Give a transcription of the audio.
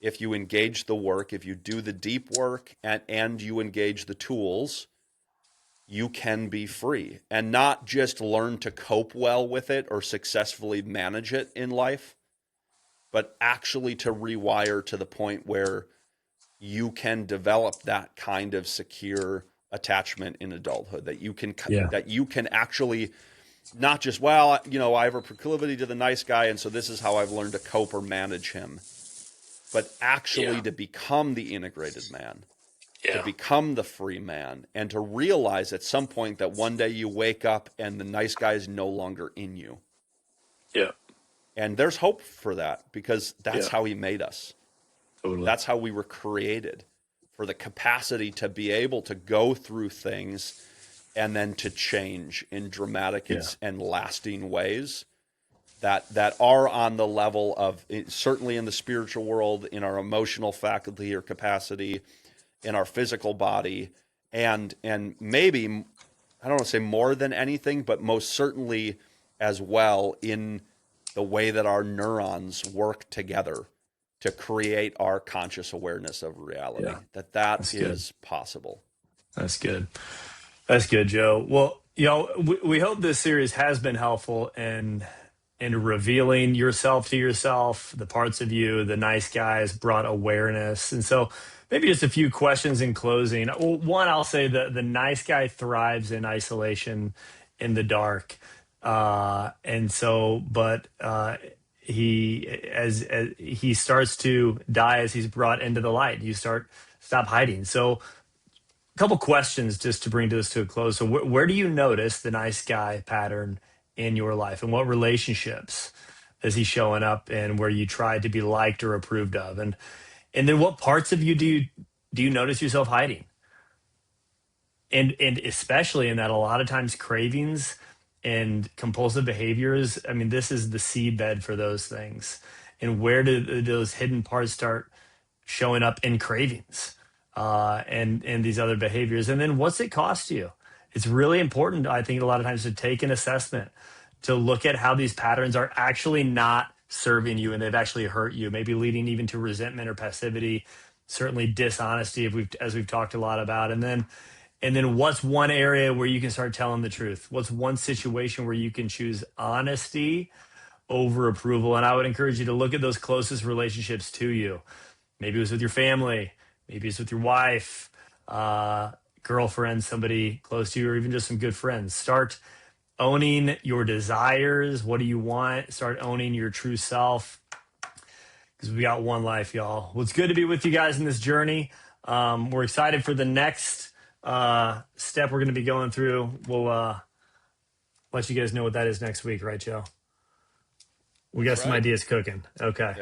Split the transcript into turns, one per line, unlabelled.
if you engage the work, if you do the deep work and you engage the tools, you can be free and not just learn to cope well with it or successfully manage it in life, but actually to rewire to the point where you can develop that kind of secure attachment in adulthood,
Yeah.
that you can actually not just, well, I have a proclivity to the nice guy, and so this is how I've learned to cope or manage him, but actually
Yeah.
to become the integrated man, to
Yeah.
become the free man, and to realize at some point that one day you wake up and the nice guy is no longer in you.
Yeah.
And there's hope for that because that's
Yeah.
how he made us.
Totally.
That's how we were created, for the capacity to be able to go through things and then to change in dramatic
Yeah.
and lasting ways that are on the level of, certainly in the spiritual world, in our emotional faculty or capacity, in our physical body, and maybe, I don't want to say more than anything, but most certainly as well in the way that our neurons work together to create our conscious awareness of reality.
Yeah.
That
That's good.
is possible.
That's good. That's good, Joe. Well, we hope this series has been helpful in revealing yourself to yourself, the parts of you, the nice guys brought awareness. And so maybe just a few questions in closing. Well, one, I'll say the nice guy thrives in isolation in the dark. And so, but he, as he starts to die as he's brought into the light, stop hiding. So, couple questions just to bring this to a close. So, where do you notice the nice guy pattern in your life, and what relationships is he showing up in where you try to be liked or approved of, and then what parts of you do you notice yourself hiding, and especially in that a lot of times cravings and compulsive behaviors. I mean, this is the seedbed for those things, and where do those hidden parts start showing up in cravings and these other behaviors? And then what's it cost you? It's really important, I think, a lot of times to take an assessment to look at how these patterns are actually not serving you and they've actually hurt you, maybe leading even to resentment or passivity, certainly dishonesty, as we've talked a lot about. And then what's one area where you can start telling the truth? What's one situation where you can choose honesty over approval? And I would encourage you to look at those closest relationships to you. Maybe it was with your family, maybe it's with your wife, girlfriend, somebody close to you, or even just some good friends. Start owning your desires. What do you want? Start owning your true self, because we got one life, y'all. Well, it's good to be with you guys in this journey. We're excited for the next step we're going to be going through. We'll let you guys know what that is next week, right, Joe? We got
That's
some
right.
ideas cooking. Okay.
Yeah.